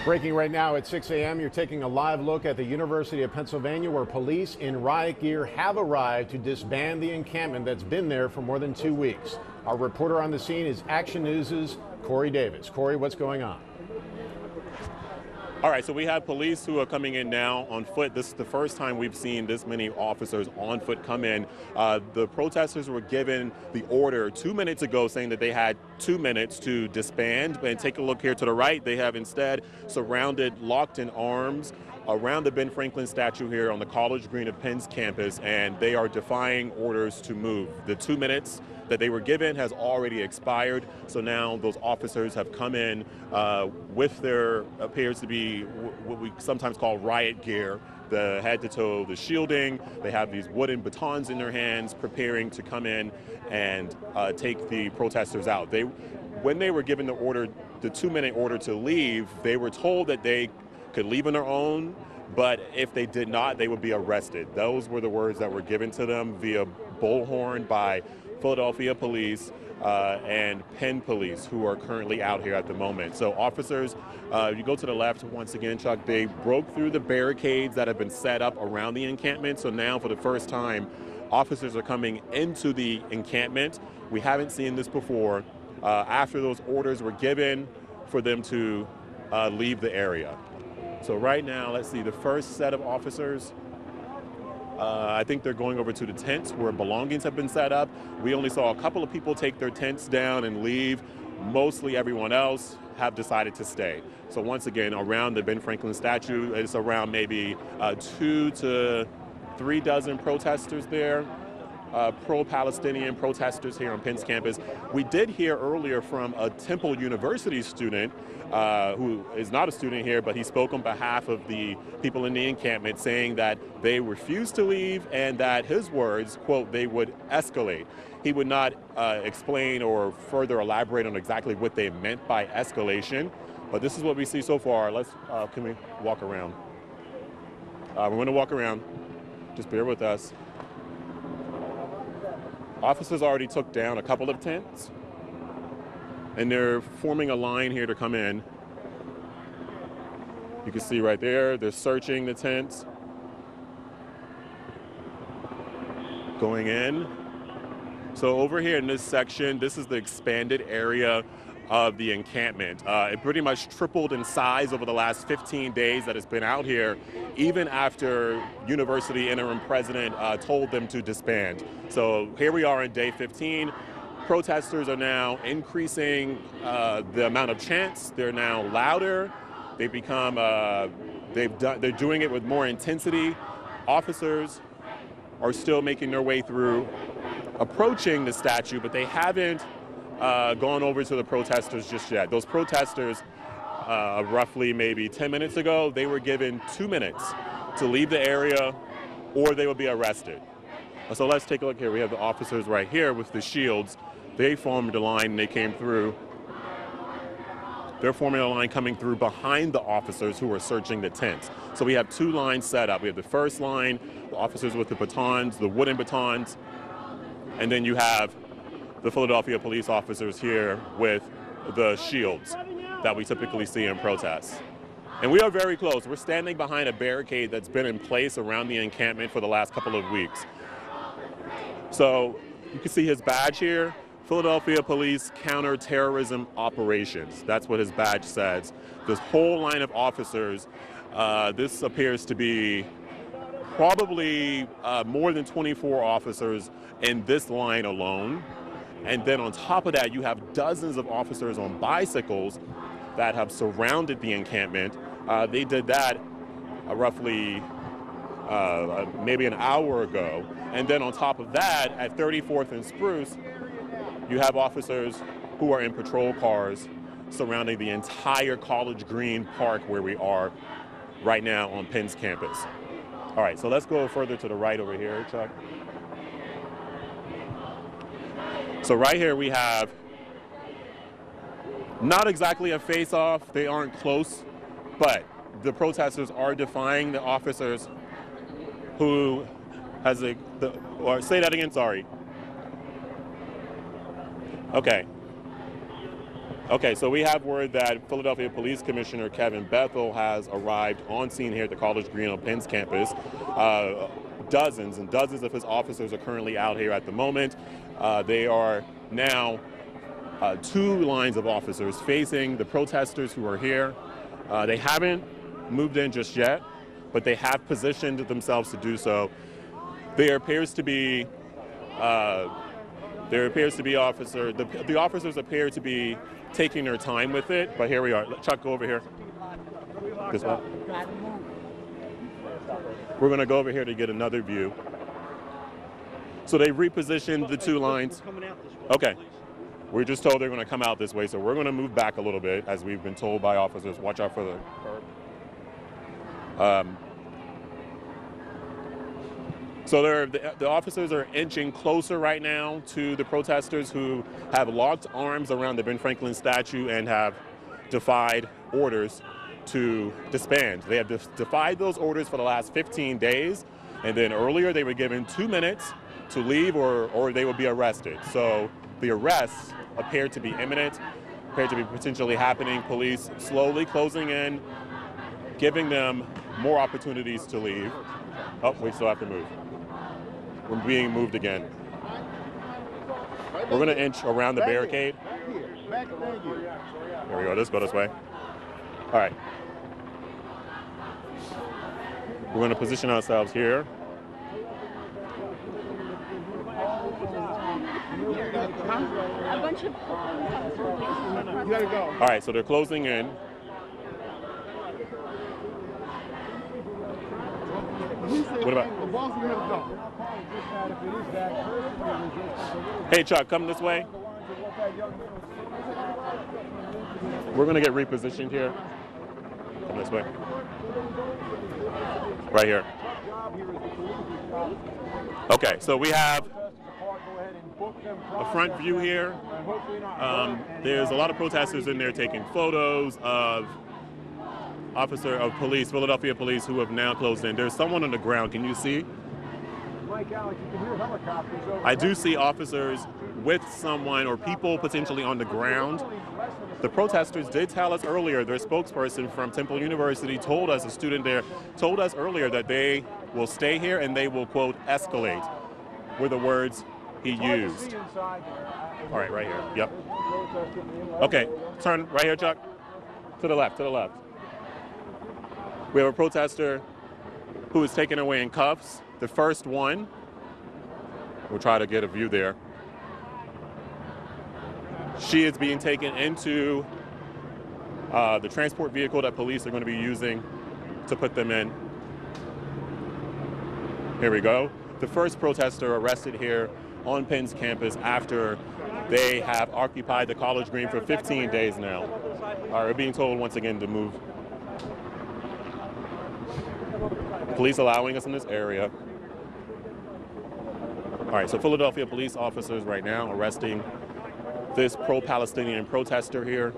Breaking right now at 6 a.m., you're taking a live look at the University of Pennsylvania, where police in riot gear have arrived to disband the encampment that's been there for more than 2 weeks. Our reporter on the scene is Action News' Corey Davis. Corey, what's going on? All right, so we have police who are coming in now on foot. This is the first time we've seen this many officers on foot come in. The protesters were given the order 2 minutes ago saying that they had 2 minutes to disband. And take a look here to the right. They have instead surrounded, locked in arms around the Ben Franklin statue here on the College Green of Penn's campus, and they are defying orders to move. The 2 minutes that they were given has already expired, so now those officers have come in with their appears to be what we sometimes call riot gear, the head to toe, the shielding. They have these wooden batons in their hands, preparing to come in and take the protesters out. When they were given the order, the 2-minute order to leave, they were told that they could leave on their own, but if they did not, they would be arrested. Those were the words that were given to them via bullhorn by Philadelphia police and Penn police, who are currently out here at the moment. So officers, you go to the left once again, Chuck, they broke through the barricades that have been set up around the encampment. So now for the first time, officers are coming into the encampment. We haven't seen this before. After those orders were given for them to leave the area. So right now, let's see, the first set of officers, I think they're going over to the tents where belongings have been set up. We only saw a couple of people take their tents down and leave. Mostly everyone else have decided to stay. So once again, around the Ben Franklin statue, it's around maybe 2 to 3 dozen protesters there. Pro-Palestinian protesters here on Penn's campus. We did hear earlier from a Temple University student who is not a student here, but he spoke on behalf of the people in the encampment, saying that they refused to leave and that his words, quote, they would escalate. He would not explain or further elaborate on exactly what they meant by escalation, but this is what we see so far. Can we walk around? We're going to walk around. Just bear with us. Officers already took down a couple of tents, and they're forming a line here to come in. You can see right there, they're searching the tents, going in. So over here in this section, this is the expanded area of the encampment. It pretty much tripled in size over the last 15 days that it's been out here, even after university interim president told them to disband. So here we are on day 15. Protesters are now increasing the amount of chants. They're now louder. They've become, they're doing it with more intensity. Officers are still making their way through, approaching the statue, but they haven't gone over to the protesters just yet. Those protesters, roughly maybe 10 minutes ago, they were given 2 minutes to leave the area or they would be arrested. So let's take a look here. We have the officers right here with the shields. They formed a line and they came through. They're forming a line coming through behind the officers who are searching the tents. So we have 2 lines set up. We have the first line, the officers with the batons, the wooden batons, and then you have the Philadelphia police officers here with the shields that we typically see in protests. And we are very close. We're standing behind a barricade that's been in place around the encampment for the last couple of weeks. So you can see his badge here, Philadelphia Police Counterterrorism Operations. That's what his badge says. This whole line of officers, this appears to be probably more than 24 officers in this line alone. And then on top of that, you have dozens of officers on bicycles that have surrounded the encampment. They did that roughly maybe an hour ago. And then on top of that, at 34th and Spruce, you have officers who are in patrol cars surrounding the entire College Green Park where we are right now on Penn's campus. All right, so let's go further to the right over here, Chuck. So right here we have not exactly a face-off. They aren't close, but the protesters are defying the officers who has or say that again, sorry. Okay. Okay, so we have word that Philadelphia Police Commissioner Kevin Bethel has arrived on scene here at the College Green on Penn's campus. Dozens and dozens of his officers are currently out here at the moment. They are now two lines of officers facing the protesters who are here. They haven't moved in just yet, but they have positioned themselves to do so. There appears to be the officers appear to be taking their time with it, but here we are. Chuck, go over here. This way. We're going to go over here to get another view. So they repositioned the two lines. Okay. We're just told they're going to come out this way, so we're going to move back a little bit, as we've been told by officers. Watch out for the curb. So the officers are inching closer right now to the protesters who have locked arms around the Ben Franklin statue and have defied orders to disband. They have defied those orders for the last 15 days, and then earlier they were given 2 minutes to leave or they would be arrested. So the arrests appear to be imminent, appear to be potentially happening. Police slowly closing in, giving them more opportunities to leave. Oh, we still have to move. We're being moved again. We're going to inch around the barricade. There we go. Let's go this way. All right. We're going to position ourselves here. All right, so they're closing in. What about? Hey, Chuck, come this way. We're going to get repositioned here. Come this way. Right here. Okay, so we have a front view here. There's a lot of protesters in there taking photos of Philadelphia police who have now closed in. There's someone on the ground. Can you see? I do see officers with someone or people potentially on the ground. The protesters did tell us earlier, their spokesperson from Temple University told us, a student there, told us earlier that they will stay here and they will, quote, escalate, were the words he used. All right, right here. Yep. Okay, turn right here, Chuck. To the left, to the left. We have a protester who was taken away in cuffs. The first one, we'll try to get a view there. She is being taken into the transport vehicle that police are going to be using to put them in. Here we go. The first protester arrested here on Penn's campus after they have occupied the College Green for 15 days now. Are being told once again to move. Police allowing us in this area. All right, so Philadelphia police officers right now arresting this pro-Palestinian protester here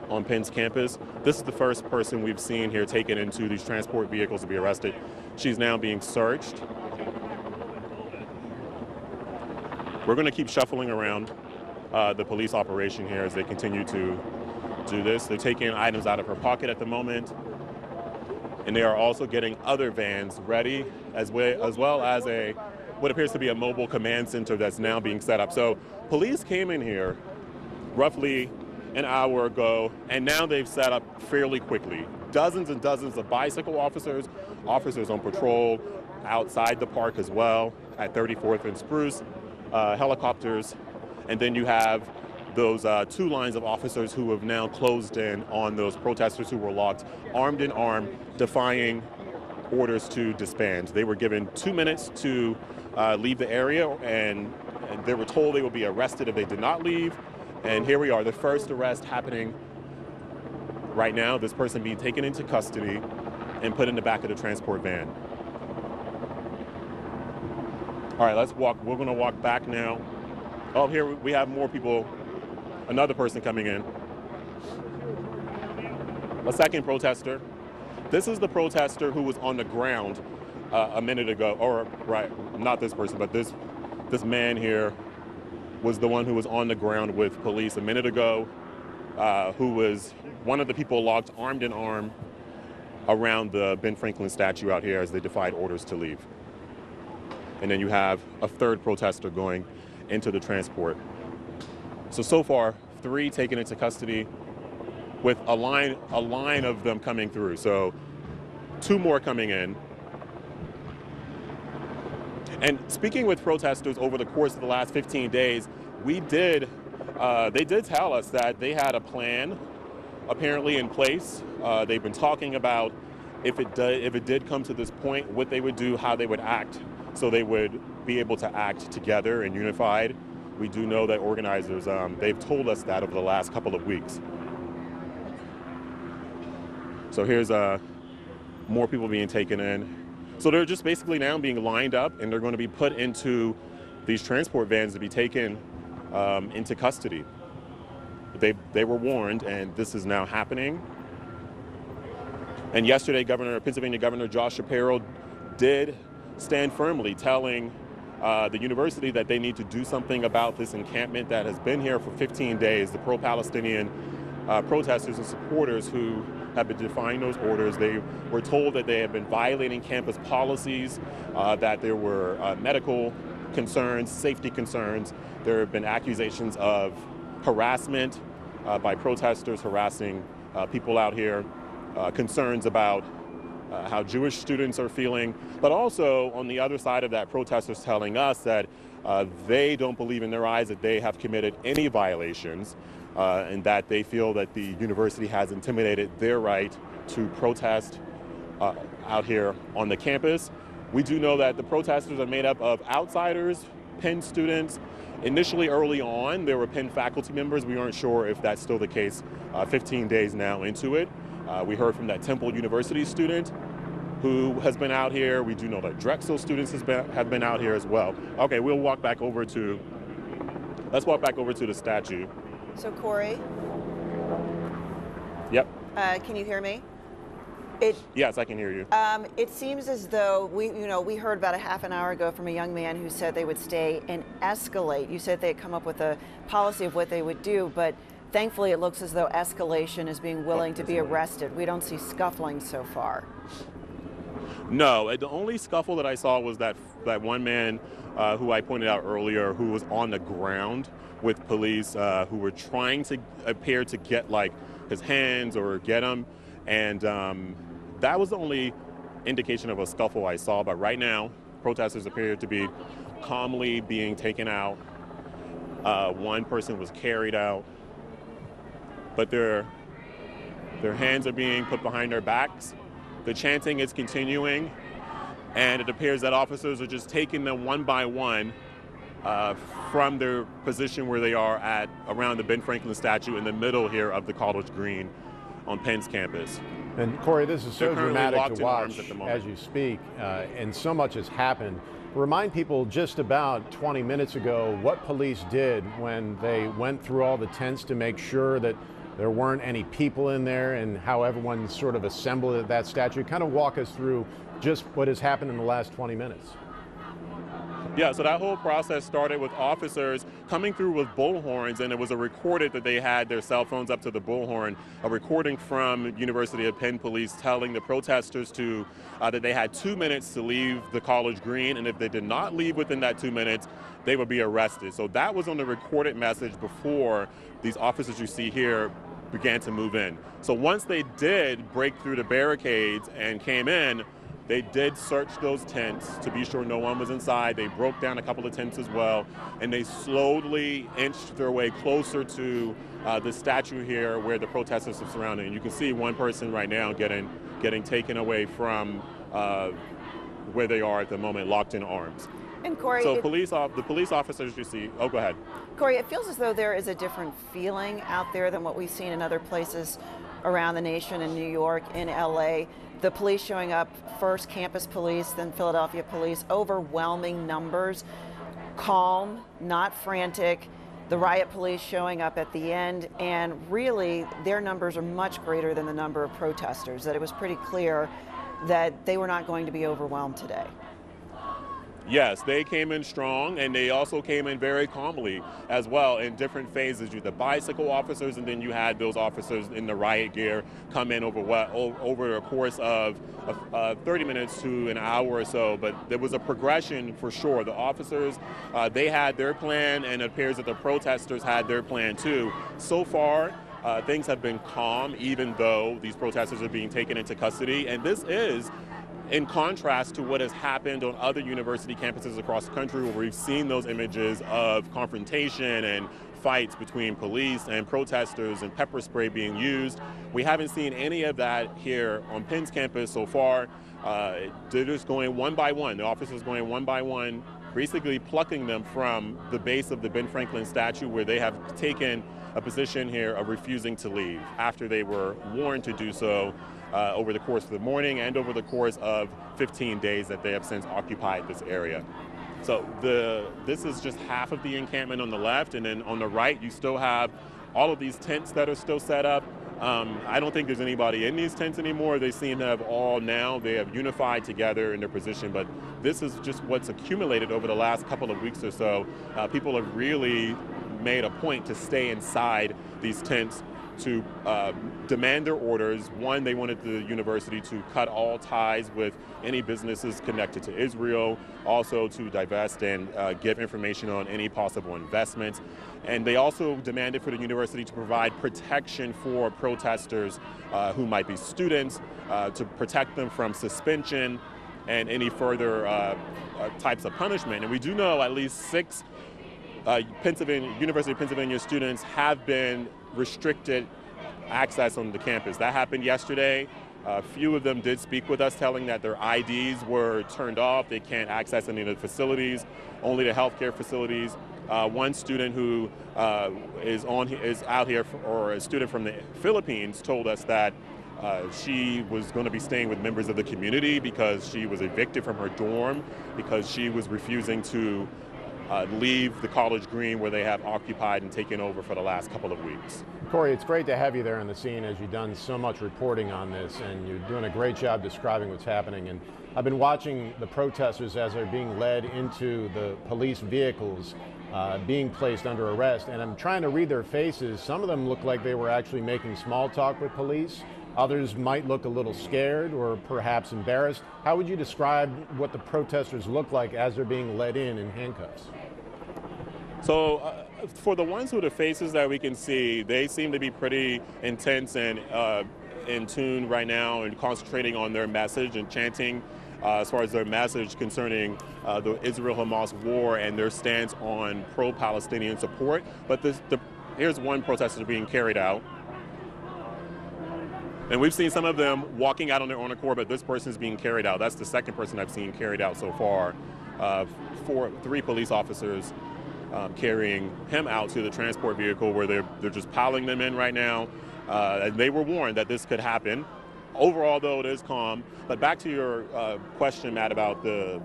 on Penn's campus. This is the first person we've seen here taken into these transport vehicles to be arrested. She's now being searched. We're going to keep shuffling around the police operation here as they continue to do this. They're taking items out of her pocket at the moment. And they are also getting other vans ready, as well as what appears to be a mobile command center that's now being set up. So police came in here roughly an hour ago, and now they've set up fairly quickly. Dozens and dozens of bicycle officers, officers on patrol outside the park as well, at 34th and Spruce, helicopters, and then you have those two lines of officers who have now closed in on those protesters who were locked armed in arm, defying orders to disband. They were given 2 minutes to leave the area, and they were told they would be arrested if they did not leave. And here we are, the first arrest happening right now, this person being taken into custody and put in the back of the transport van. All right, let's walk. We're going to walk back now. Oh, here we have more people. Another person coming in. A second protester. This is the protester who was on the ground a minute ago, or right, not this person, but this man here was the one who was on the ground with police a minute ago. who was one of the people locked armed in arm around the Ben Franklin statue out here as they defied orders to leave. And then you have a third protester going into the transport. So far, 3 taken into custody with a line of them coming through. So 2 more coming in. And speaking with protesters over the course of the last 15 days, they did tell us that they had a plan apparently in place. They've been talking about if it did come to this point, what they would do, how they would act, so they would be able to act together and unified. We do know that organizers, they've told us that over the last couple of weeks. So here's more people being taken in. So they're just basically now being lined up, and they're going to be put into these transport vans to be taken into custody. They were warned, and this is now happening. And yesterday, Pennsylvania Governor Josh Shapiro did stand firmly, telling the university that they need to do something about this encampment that has been here for 15 days. The pro-Palestinian protesters and supporters who have been defying those orders. They were told that they have been violating campus policies, that there were medical concerns, safety concerns. There have been accusations of harassment by protesters harassing people out here, concerns about how Jewish students are feeling, but also on the other side of that, protesters telling us that they don't believe in their eyes that they have committed any violations, and that they feel that the university has intimidated their right to protest out here on the campus. We do know that the protesters are made up of outsiders, Penn students. Initially, early on, there were Penn faculty members. We aren't sure if that's still the case 15 days now into it. We heard from that Temple University student who has been out here. We do know that Drexel students have been out here as well. Okay, let's walk back over to the statue. So Corey? Yep. Can you hear me? Yes, I can hear you. It seems as though we heard about a half an hour ago from a young man who said they would stay and escalate. You said they had come up with a policy of what they would do, but thankfully it looks as though escalation is being willing to be arrested. We don't see scuffling so far. No, the only scuffle that I saw was that one man who I pointed out earlier, who was on the ground with police who were trying to appear to get like his hands or get him. And that was the only indication of a scuffle I saw. But right now, protesters appear to be calmly being taken out. One person was carried out, but their hands are being put behind their backs. The chanting is continuing, and it appears that officers are just taking them one by one from their position where they are at around the Ben Franklin statue in the middle here of the College Green on Penn's campus. And Corey, this is so dramatic to watch at the as you speak, and so much has happened. Remind people just about 20 minutes ago what police did when they went through all the tents to make sure that there weren't any people in there, and how everyone sort of assembled at that statue. Kind of walk us through just what has happened in the last 20 minutes. Yeah, so that whole process started with officers coming through with bullhorns, and it was recorded that they had their cell phones up to the bullhorn, a recording from University of Penn police telling the protesters that they had 2 minutes to leave the College Green, and if they did not leave within that 2 minutes, they would be arrested. So that was on the recorded message before these officers you see here began to move in. So once they did break through the barricades and came in, they did search those tents to be sure no one was inside. They broke down a couple of tents as well, and they slowly inched their way closer to the statue here where the protesters are surrounding. You can see one person right now getting taken away from where they are at the moment, locked in arms. And Corey, so the police officers you see, oh, go ahead. Corey, it feels as though there is a different feeling out there than what we've seen in other places around the nation, in New York, in LA. The police showing up, first campus police, then Philadelphia police, overwhelming numbers, calm, not frantic. The riot police showing up at the end, and really their numbers are much greater than the number of protesters, that it was pretty clear that they were not going to be overwhelmed today. Yes, they came in strong, and they also came in very calmly as well in different phases. You had the bicycle officers, and then you had those officers in the riot gear come in over a course of 30 minutes to an hour or so. But there was a progression for sure. The officers, they had their plan, and it appears that the protesters had their plan too. So far, things have been calm, even though these protesters are being taken into custody, and this is in contrast to what has happened on other university campuses across the country, where we've seen those images of confrontation and fights between police and protesters and pepper spray being used. We haven't seen any of that here on Penn's campus so far. They're just going one by one. The officers going one by one, basically plucking them from the base of the Ben Franklin statue, where they have taken a position here of refusing to leave after they were warned to do so over the course of the morning and over the course of 15 days that they have since occupied this area. So this is just half of the encampment on the left, and then on the right you still have all of these tents that are still set up. I don't think there's anybody in these tents anymore. They seem to have they have unified together in their position, but this is just what's accumulated over the last couple of weeks or so. People have really made a point to stay inside these tents to demand their orders. One, they wanted the university to cut all ties with any businesses connected to Israel, also to divest and give information on any possible investments. And they also demanded for the university to provide protection for protesters who might be students, to protect them from suspension and any further types of punishment. And we do know at least 6 University of Pennsylvania students have been restricted access on the campus. That happened yesterday. A few of them did speak with us, telling that their IDs were turned off. They can't access any of the facilities, only the healthcare facilities. One student who is out here, or a student from the Philippines, told us that she was going to be staying with members of the community because she was evicted from her dorm because she was refusing to leave the college green where they have occupied and taken over for the last couple of weeks. Corey, it's great to have you there on the scene, as you've done so much reporting on this, and you're doing a great job describing what's happening. And I've been watching the protesters as they're being led into the police vehicles, being placed under arrest, and I'm trying to read their faces. Some of them look like they were actually making small talk with police. Others might look a little scared or perhaps embarrassed. How would you describe what the protesters look like as they're being led in handcuffs? So for the ones with the faces that we can see, they seem to be pretty intense and in tune right now and concentrating on their message and chanting as far as their message concerning the Israel-Hamas war and their stance on pro-Palestinian support. But here's one protester being carried out. And we've seen some of them walking out on their own accord, but this person is being carried out. That's the second person I've seen carried out so far. 3 police officers carrying him out to the transport vehicle, where they're just piling them in right now. And they were warned that this could happen. Overall, though, it is calm. But back to your question, Matt, about the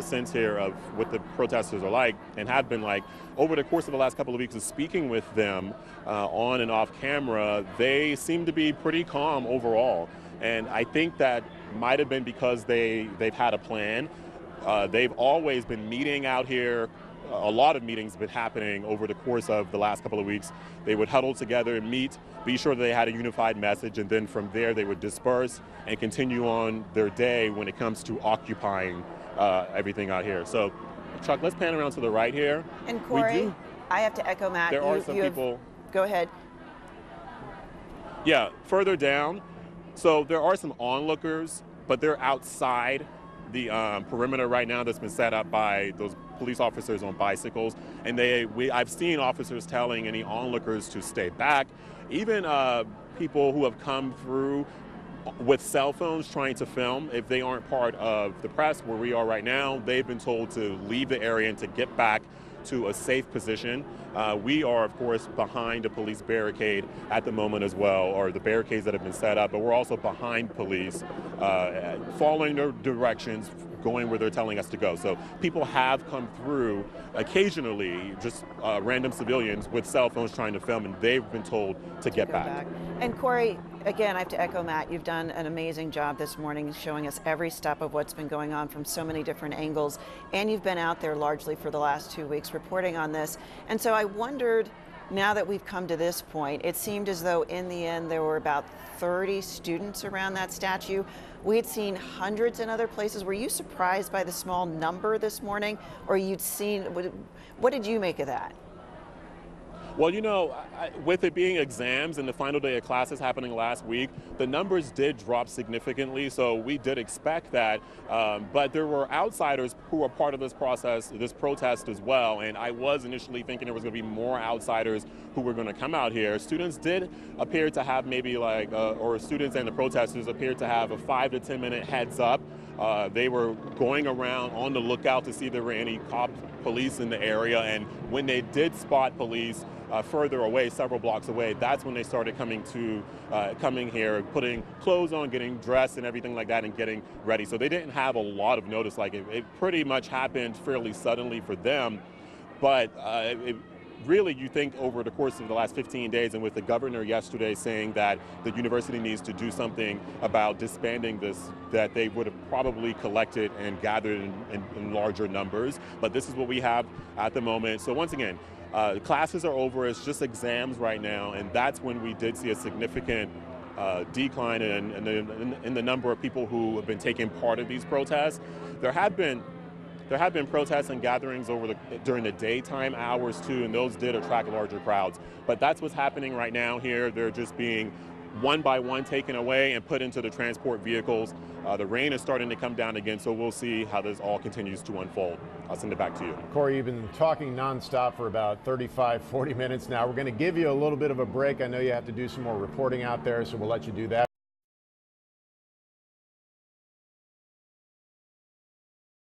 sense here of what the protesters are like and have been like. Over the course of the last couple of weeks of speaking with them on and off camera, they seem to be pretty calm overall. And I think that might have been because they've had a plan. They've always been meeting out here. A lot of meetings have been happening over the course of the last couple of weeks. They would huddle together and meet, be sure that they had a unified message, and then from there they would disperse and continue on their day when it comes to occupying everything out here. So, Chuck, let's pan around to the right here. And Corey, I have to echo Matt. There are some people. Go ahead. Yeah, further down. So there are some onlookers, but they're outside the perimeter right now that's been set up by those police officers on bicycles. And I've seen officers telling any onlookers to stay back. Even people who have come through with cell phones trying to film, if they aren't part of the press where we are right now, they've been told to leave the area and to get back to a safe position. We are, of course, behind a police barricade at the moment as well, or the barricades that have been set up, but we're also behind police, following their directions, going where they're telling us to go. So people have come through occasionally, just random civilians with cell phones trying to film, and they've been told to get back. And Corey, again, I have to echo Matt. You've done an amazing job this morning showing us every step of what's been going on from so many different angles. And you've been out there largely for the last 2 weeks reporting on this. And so I wondered, now that we've come to this point, it seemed as though in the end there were about 30 students around that statue. We had seen hundreds in other places. Were you surprised by the small number this morning, or you'd seen, what did you make of that? Well, you know, with it being exams and the final day of classes happening last week, the numbers did drop significantly, so we did expect that. But there were outsiders who were part of this process, this protest as well, and I was initially thinking there was going to be more outsiders who were going to come out here. Students did appear to have maybe or students and the protesters appeared to have a 5 to 10 minute heads up. They were going around on the lookout to see if there were any police in the area, and when they did spot police further away, several blocks away, that's when they started coming here, putting clothes on, getting dressed and everything like that, and getting ready. So they didn't have a lot of notice. Like it pretty much happened fairly suddenly for them, but really, you think over the course of the last 15 days, and with the governor yesterday saying that the university needs to do something about disbanding this, that they would have probably collected and gathered in larger numbers. But this is what we have at the moment. So once again, classes are over. It's just exams right now, and that's when we did see a significant decline in the number of people who have been taking part of these protests. There have been protests and gatherings during the daytime hours too, and those did attract larger crowds. But that's what's happening right now here. They're just being one by one taken away and put into the transport vehicles. The rain is starting to come down again, so we'll see how this all continues to unfold. I'll send it back to you. Corey, you've been talking nonstop for about 35, 40 minutes now. We're going to give you a little bit of a break. I know you have to do some more reporting out there, so we'll let you do that.